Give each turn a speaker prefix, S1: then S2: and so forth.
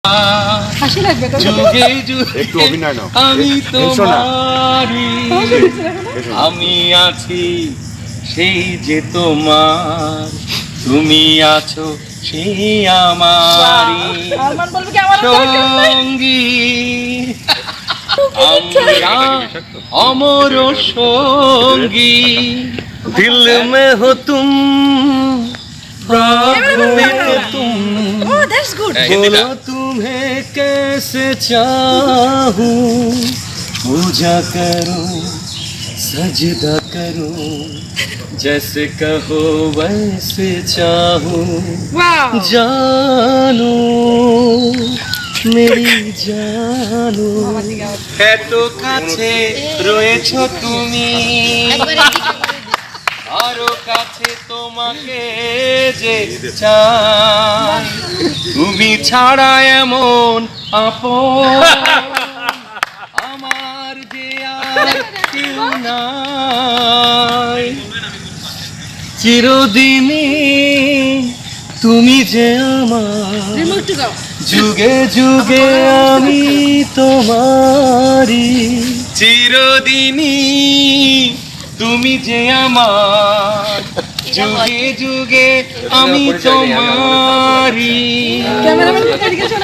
S1: হাসি লাগবে তো
S2: যুগে যুগে
S3: একটু অভিনয় নাও।
S2: আমি
S3: এসো না।
S2: তোমারই, আমি আছি সেই যে তোমার, তুমি আছো সেই আমারই
S1: আরমান বলবে কি আমার দরকার নাই
S2: সঙ্গী, আমরা অমর সঙ্গী, দিল মে হো তুম, प्राण में हो तुम,
S1: ও দ্যাটস গুড
S2: बोलो तुम्हें कैसे चाहूं, पूजा करूं सजदा करूं, जैसे कहो वैसे चाहूं,
S1: ওয়াও
S2: जानू मेरी जानू, এত কাছে রয়েছো তুমি, আরো কাছে তোমাকে যে চাই, তুমি ছাড়া এমন আপন আমার যে আর কেউ নাই, চিরদিনই তুমি যে আমার,
S1: রিমোট টু গো
S2: যুগে যুগে আমি তোমারই, চিরদিনই তুমি যে আমার, যুগে যুগে আমি তোমারই।
S1: ক্যামেরাম্যান কোথায় গেছে